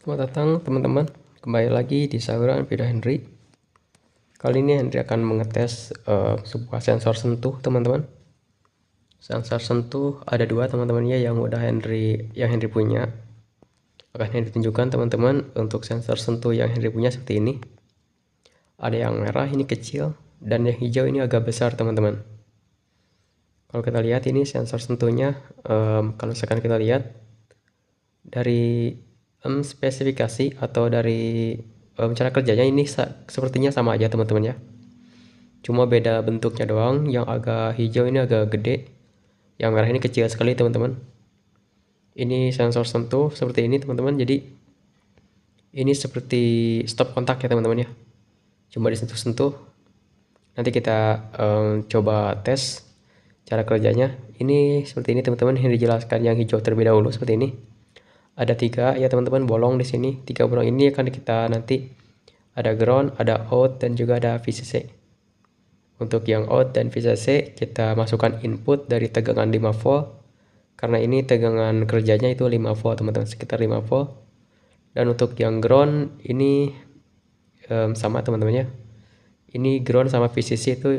Selamat datang teman-teman, kembali lagi di saluran video Henry. Kali ini Henry akan mengetes sebuah sensor sentuh teman-teman. Sensor sentuh ada dua teman-teman ya, yang Henry punya. Akan Henry tunjukkan teman-teman untuk sensor sentuh yang Henry punya seperti ini. Ada yang merah ini kecil dan yang hijau ini agak besar teman-teman. Kalau kita lihat ini sensor sentuhnya, kalau misalkan kita lihat dari spesifikasi atau dari cara kerjanya ini sepertinya sama aja teman-teman ya, cuma beda bentuknya doang. Yang agak hijau ini agak gede, yang merah ini kecil sekali teman-teman. Ini sensor sentuh seperti ini teman-teman, jadi ini seperti stop kontak ya teman-teman ya, cuma disentuh-sentuh. Nanti kita coba tes cara kerjanya. Ini seperti ini teman-teman, yang dijelaskan yang hijau terlebih dahulu seperti ini. Ada 3 ya teman-teman bolong di sini. 3 bolong ini akan kita nanti ada ground, ada out, dan juga ada VCC. Untuk yang out dan VCC kita masukkan input dari tegangan 5 volt, karena ini tegangan kerjanya itu 5 volt teman-teman, sekitar 5 volt. Dan untuk yang ground ini sama teman-teman ya, ini ground sama VCC itu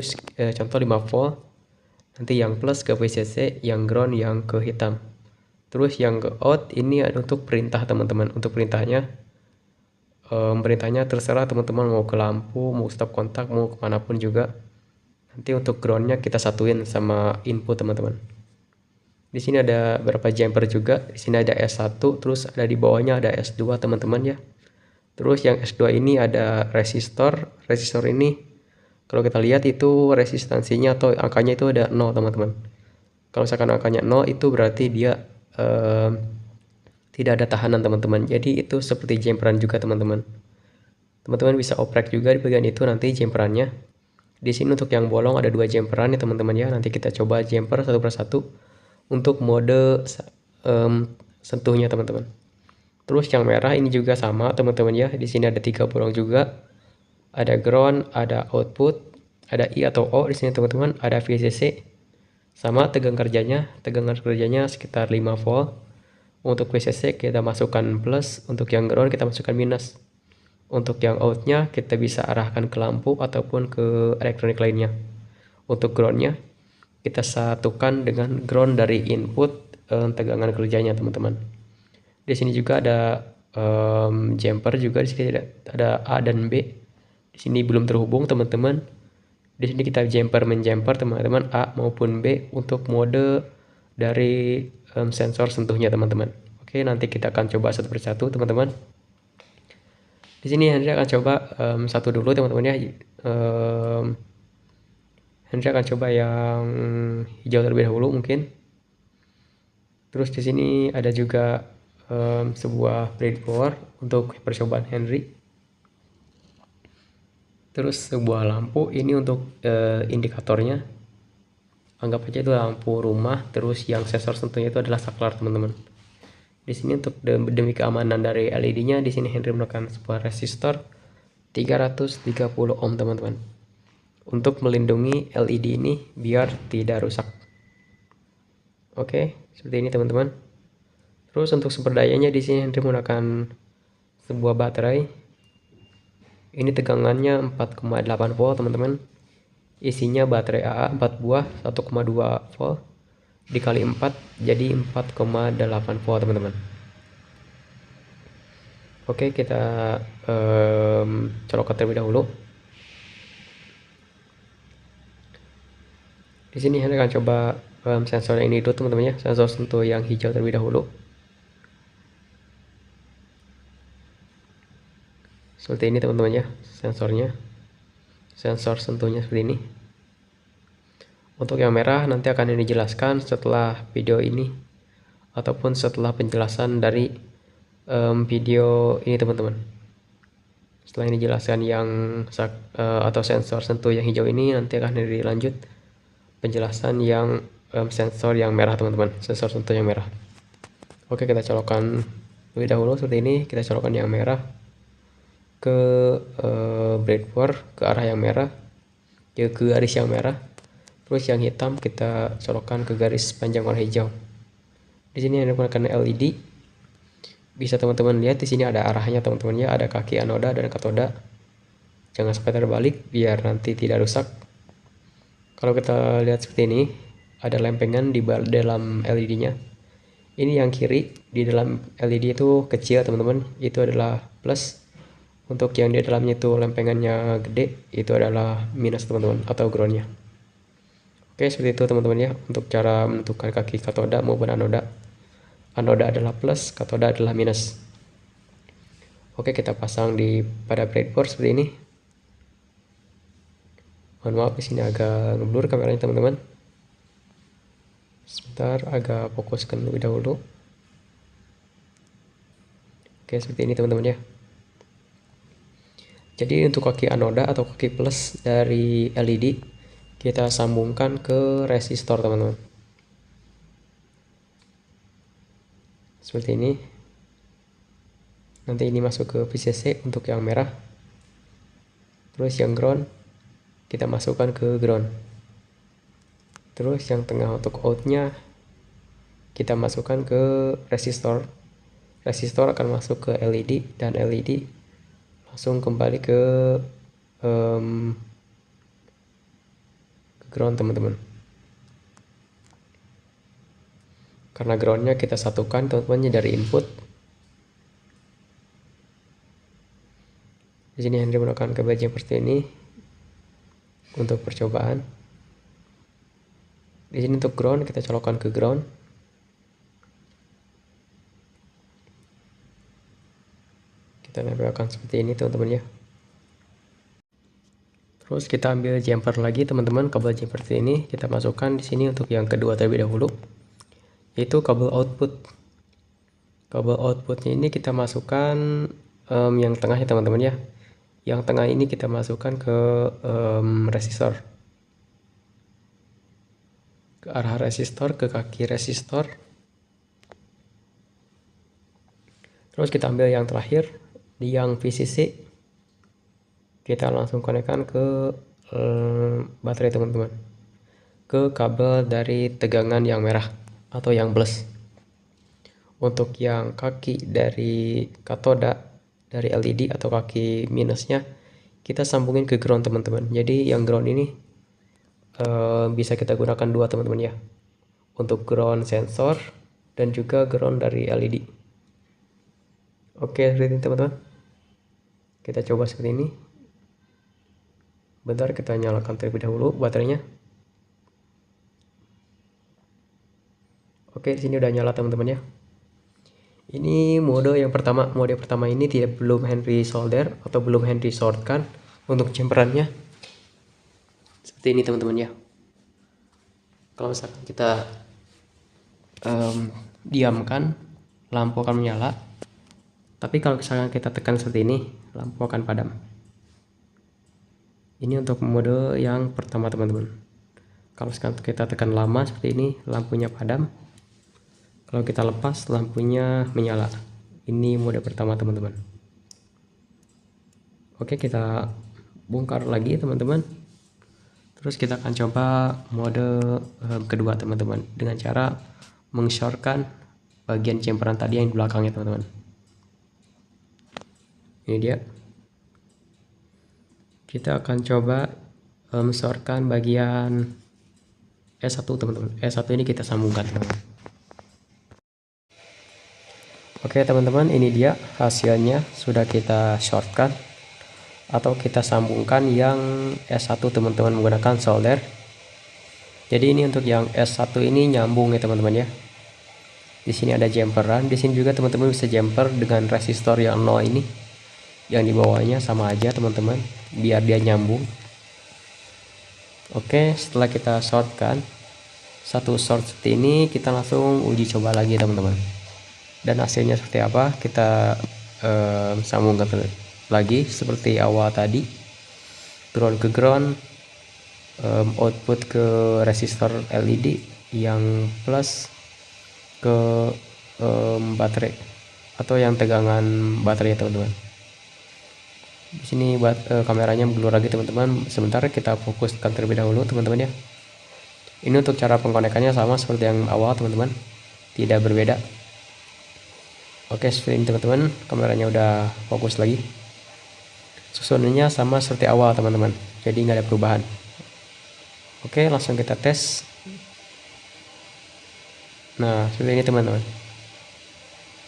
contoh 5 volt. Nanti yang plus ke VCC, yang ground yang ke hitam. Terus yang ke out ini ada untuk perintah teman-teman. Untuk perintahnya terserah teman-teman, mau ke lampu, mau stop kontak, mau kemanapun juga. Nanti untuk groundnya kita satuin sama input teman-teman. Di sini ada beberapa jumper juga. Di sini ada S1, terus ada di bawahnya ada S2 teman-teman ya. Terus yang S2 ini ada resistor. Resistor ini kalau kita lihat itu resistansinya atau angkanya itu ada 0 teman-teman. Kalau misalkan angkanya 0 itu berarti dia tidak ada tahanan teman-teman. Jadi itu seperti jumperan juga teman-teman. Teman-teman bisa oprek juga di bagian itu nanti jumperannya. Di sini untuk yang bolong ada 2 jumperan ya teman-teman ya. Nanti kita coba jumper satu persatu untuk mode sentuhnya teman-teman. Terus yang merah ini juga sama teman-teman ya. Di sini ada 3 bolong juga. Ada ground, ada output, ada I atau O di sini teman-teman, ada VCC. Sama tegangan kerjanya sekitar 5 volt. Untuk VCC kita masukkan plus, untuk yang ground kita masukkan minus. Untuk yang outnya kita bisa arahkan ke lampu ataupun ke elektronik lainnya. Untuk groundnya kita satukan dengan ground dari input tegangan kerjanya teman-teman. Di sini juga ada jumper juga, di sini ada A dan B. Di sini belum terhubung teman-teman. Di sini kita menjumper teman-teman A maupun B untuk mode dari sensor sentuhnya teman-teman. Oke, nanti kita akan coba satu persatu teman-teman. Di sini Henry akan coba satu dulu teman-teman ya. Henry akan coba yang hijau terlebih dahulu mungkin. Terus di sini ada juga sebuah breadboard untuk percobaan Henry. Terus sebuah lampu ini untuk indikatornya. Anggap aja itu lampu rumah. Terus yang sensor sentuhnya itu adalah saklar teman-teman. Di sini untuk demi keamanan dari LED-nya, di sini Henry menggunakan sebuah resistor 330 ohm teman-teman, untuk melindungi LED ini biar tidak rusak. Oke, seperti ini teman-teman. Terus untuk sumber dayanya di sini Henry menggunakan sebuah baterai. Ini tegangannya 4,8 volt teman-teman. Isinya baterai AA 4 buah 1,2 volt dikali 4 jadi 4,8 volt teman-teman. Oke, kita colokkan terlebih dahulu. Di sini Henry akan coba sensor ini dulu teman-teman ya, sensor sentuh yang hijau terlebih dahulu. Seperti ini teman-teman ya sensornya, sensor sentuhnya seperti ini. Untuk yang merah nanti akan dijelaskan setelah video ini ataupun setelah penjelasan dari video ini teman-teman. Setelah ini dijelaskan yang atau sensor sentuh yang hijau ini, nanti akan dilanjut penjelasan yang sensor yang merah teman-teman, sensor sentuh yang merah. Oke, kita colokkan lebih dahulu seperti ini. Kita colokkan yang merah ke breadboard ke arah yang merah, ke garis yang merah. Terus yang hitam kita colokkan ke garis panjang warna hijau. Di sini ada menggunakan LED. Bisa teman-teman lihat di sini ada arahnya teman-teman ya, ada kaki anoda dan katoda. Jangan sampai terbalik biar nanti tidak rusak. Kalau kita lihat seperti ini, ada lempengan di dalam LED-nya. Ini yang kiri di dalam LED itu kecil teman-teman, itu adalah plus. Untuk yang di dalamnya itu lempengannya gede, itu adalah minus teman-teman, atau groundnya. Oke, seperti itu teman-teman ya, untuk cara menentukan kaki katoda maupun anoda. Anoda adalah plus, katoda adalah minus. Oke, kita pasang pada breadboard seperti ini. Mohon maaf di sini agak ngeblur kameranya teman-teman. Sebentar, agak fokuskan lebih dahulu. Oke, seperti ini teman-teman ya. Jadi untuk kaki anoda atau kaki plus dari LED kita sambungkan ke resistor teman-teman. Seperti ini. Nanti ini masuk ke VCC untuk yang merah. Terus yang ground kita masukkan ke ground. Terus yang tengah untuk outnya kita masukkan ke resistor. Resistor akan masuk ke LED dan LED langsung kembali ke ground teman-teman. Karena groundnya kita satukan teman-teman dari input. Di sini Henry menggunakan kabel jumper seperti ini untuk percobaan. Di sini untuk ground kita colokkan ke ground. Kita nempelkan seperti ini teman-teman ya. Terus kita ambil jumper lagi teman-teman, kabel jumper seperti ini kita masukkan di sini untuk yang kedua terlebih dahulu, yaitu kabel output. Kabel outputnya ini kita masukkan yang tengah ya teman-teman ya. Yang tengah ini kita masukkan ke resistor, ke arah resistor, ke kaki resistor. Terus kita ambil yang terakhir di yang VCC, kita langsung konekkan ke baterai teman-teman, ke kabel dari tegangan yang merah atau yang plus. Untuk yang kaki dari katoda dari LED atau kaki minusnya kita sambungin ke ground teman-teman. Jadi yang ground ini bisa kita gunakan dua teman-teman ya, untuk ground sensor dan juga ground dari LED. Oke, seperti ini teman-teman. Kita coba seperti ini. Bentar, kita nyalakan terlebih dahulu baterainya. Oke, di sini udah nyala teman-teman ya. Ini mode yang pertama. Mode pertama ini belum Henry solder atau belum Henry shortkan untuk jumperannya. Seperti ini teman-teman ya. Kalau misalkan kita diamkan, lampu akan menyala. Tapi kalau misalkan kita tekan seperti ini, lampu akan padam. Ini untuk mode yang pertama teman-teman. Kalau misalkan kita tekan lama seperti ini, lampunya padam. Kalau kita lepas, lampunya menyala. Ini mode pertama teman-teman. Oke, kita bongkar lagi teman-teman. Terus kita akan coba mode kedua teman-teman, dengan cara mengshortkan bagian jumperan tadi yang di belakangnya teman-teman. Ini dia. Kita akan coba shortkan bagian S1 teman-teman. S1 ini kita sambungkan teman-teman. Oke teman-teman, ini dia hasilnya, sudah kita shortkan atau kita sambungkan yang S1 teman-teman menggunakan solder. Jadi ini untuk yang S1 ini nyambung ya teman-teman ya. Di sini ada jumperan, di sini juga teman-teman bisa jumper dengan resistor yang 0 ini. Yang di bawahnya sama aja teman-teman, biar dia nyambung. Oke, setelah kita shortkan satu short seperti ini, kita langsung uji coba lagi teman-teman. Dan hasilnya seperti apa kita sambungkan lagi seperti awal tadi, ground ke ground, output ke resistor LED, yang plus ke baterai atau yang tegangan baterai teman-teman. Di sini kameranya blur lagi teman-teman. Sebentar, kita fokuskan terlebih dahulu teman-teman ya. Ini untuk cara pengkonekannya sama seperti yang awal teman-teman, tidak berbeda. Oke, seperti ini teman-teman, kameranya udah fokus lagi. Susunannya sama seperti awal teman-teman, jadi nggak ada perubahan. Oke, langsung kita tes. Nah, seperti ini teman-teman.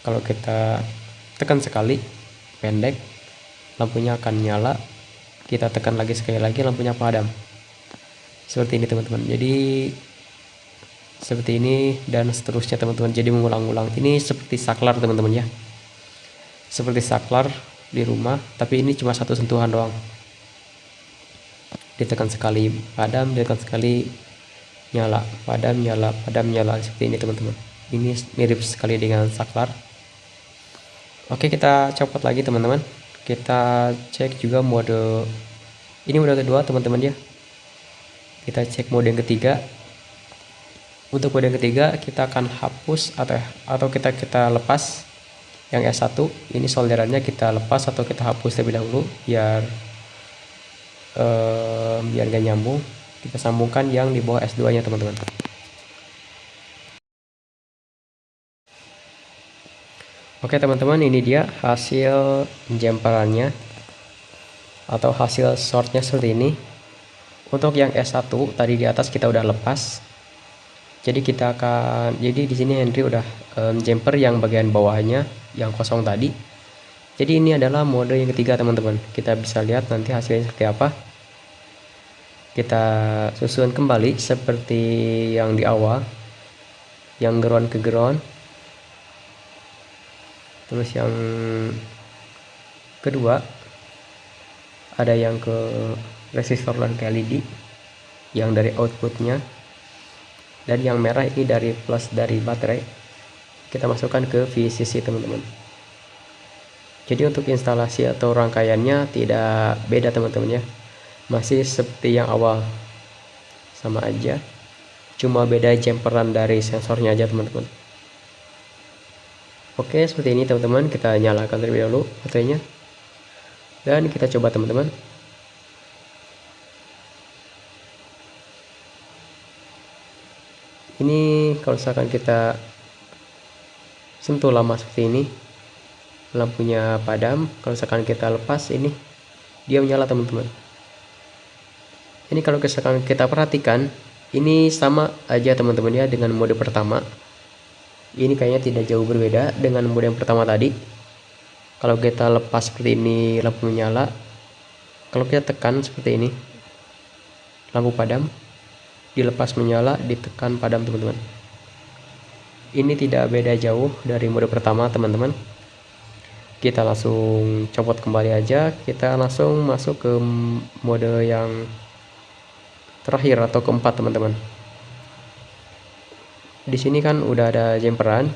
Kalau kita tekan sekali pendek, lampunya akan nyala. Kita tekan lagi sekali lagi, lampunya padam. Seperti ini teman-teman. Jadi seperti ini dan seterusnya teman-teman. Jadi mengulang-ulang. Ini seperti saklar teman-teman ya. Seperti saklar di rumah, tapi ini cuma satu sentuhan doang. Ditekan sekali padam, ditekan sekali nyala, padam, nyala, padam, nyala. Seperti ini teman-teman. Ini mirip sekali dengan saklar. Oke, kita copot lagi teman-teman. Kita cek juga mode. Ini mode kedua teman-teman ya. Kita cek mode yang ketiga. Untuk mode yang ketiga kita akan hapus atau kita lepas yang S1. Ini solderannya kita lepas atau kita hapus terlebih dahulu biar gak nyambung. Kita sambungkan yang di bawah S2 nya teman-teman. Oke teman-teman, ini dia hasil jemperannya atau hasil shortnya seperti ini. Untuk yang S1 tadi di atas kita udah lepas. Jadi di sini Henry udah jumper yang bagian bawahnya yang kosong tadi. Jadi ini adalah mode yang ketiga teman-teman. Kita bisa lihat nanti hasilnya seperti apa. Kita susun kembali seperti yang di awal, yang ground ke ground. Terus yang kedua ada yang ke resistor dan ke LED yang dari outputnya, dan yang merah ini dari plus dari baterai. Kita masukkan ke VCC teman-teman. Jadi untuk instalasi atau rangkaiannya tidak beda teman-teman ya, masih seperti yang awal, sama aja, cuma beda jumperan dari sensornya aja teman-teman. Oke, seperti ini teman-teman. Kita nyalakan terlebih dahulu baterainya dan kita coba teman-teman. Ini kalau misalkan kita sentuh lama seperti ini, lampunya padam. Kalau misalkan kita lepas, ini dia menyala teman-teman. Ini kalau misalkan kita perhatikan, ini sama aja teman-teman ya dengan mode pertama. Ini kayaknya tidak jauh berbeda dengan mode yang pertama tadi. Kalau kita lepas seperti ini, lampu menyala. Kalau kita tekan seperti ini, lampu padam. Dilepas menyala, ditekan padam teman-teman. Ini tidak beda jauh dari mode pertama teman-teman. Kita langsung copot kembali aja. Kita langsung masuk ke mode yang terakhir atau keempat teman-teman. Di sini kan udah ada jumperan.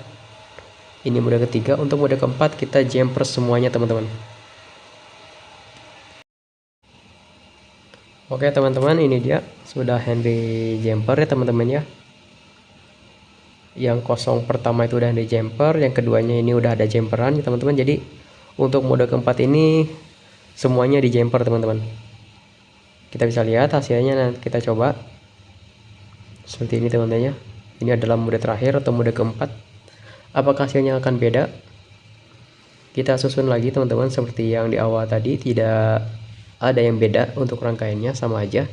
Ini mode ketiga. Untuk mode keempat kita jumper semuanya teman-teman. Oke teman-teman, ini dia sudah Henry jumper ya teman-teman ya. Yang kosong pertama itu udah ada jumper, yang keduanya ini udah ada jumperan ya teman-teman. Jadi untuk mode keempat ini semuanya di jumper teman-teman. Kita bisa lihat hasilnya, nanti kita coba seperti ini teman-teman ya. Ini adalah mode terakhir atau mode keempat. Apakah hasilnya akan beda? Kita susun lagi teman-teman seperti yang di awal tadi, tidak ada yang beda untuk rangkaiannya, sama aja.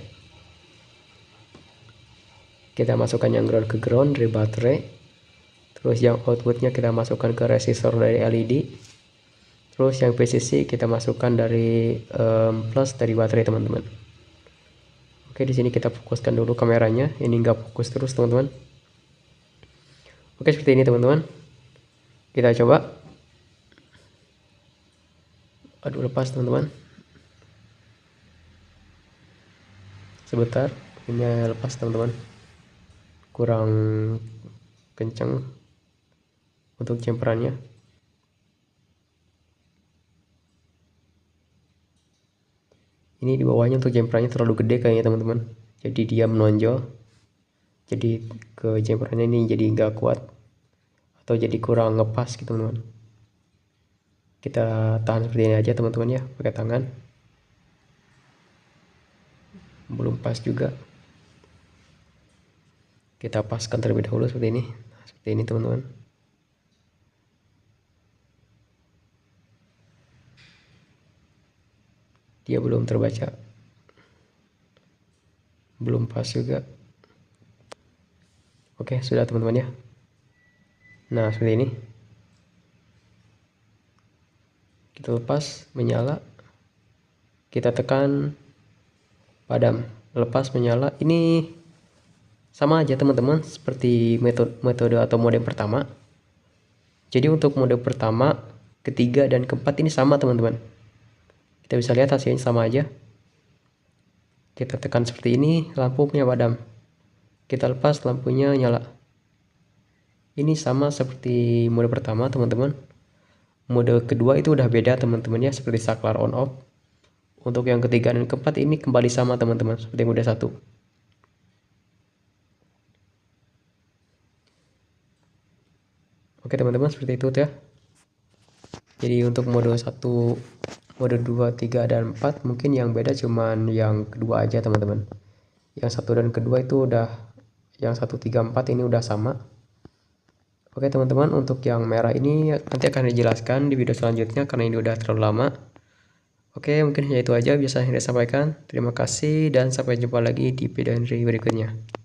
Kita masukkan yang ground ke ground dari baterai. Terus yang outputnya kita masukkan ke resistor dari LED. Terus yang VCC kita masukkan dari plus dari baterai teman-teman. Oke, di sini kita fokuskan dulu kameranya. Ini nggak fokus terus teman-teman. Oke, seperti ini teman-teman. Kita coba. Aduh, lepas teman-teman. Sebentar, ini lepas teman-teman. Kurang kencang untuk jumperannya. Ini di bawahnya untuk jumperannya terlalu gede kayaknya teman-teman. Jadi dia menonjol. Jadi ke jumperannya ini jadi nggak kuat atau jadi kurang ngepas gitu teman-teman. Kita tahan seperti ini aja teman-teman ya, pakai tangan. Belum pas juga. Kita paskan terlebih dahulu seperti ini. Seperti ini teman-teman. dia belum terbaca, belum pas juga. Oke, sudah teman-teman ya. Nah, seperti ini. Kita lepas, menyala. Kita tekan padam, lepas, menyala. Ini sama aja teman-teman seperti metode atau mode pertama. Jadi untuk mode pertama, ketiga, dan keempat ini sama teman-teman. Kita bisa lihat hasilnya sama aja. Kita tekan seperti ini, lampunya padam. Kita lepas, lampunya nyala. Ini sama seperti mode pertama teman-teman. Mode kedua itu udah beda teman-teman ya, seperti saklar on off. Untuk yang ketiga dan keempat ini kembali sama teman-teman, seperti mode 1. Oke teman-teman, seperti itu ya. Jadi untuk mode 1, mode 2, 3, dan 4 mungkin yang beda cuman yang kedua aja teman-teman. Yang 1 dan kedua itu udah, yang 1, 3, 4 ini udah sama. Oke teman-teman, untuk yang merah ini nanti akan dijelaskan di video selanjutnya karena ini udah terlalu lama. Oke, mungkin hanya itu aja bisa saya sampaikan. Terima kasih dan sampai jumpa lagi di video Henry berikutnya.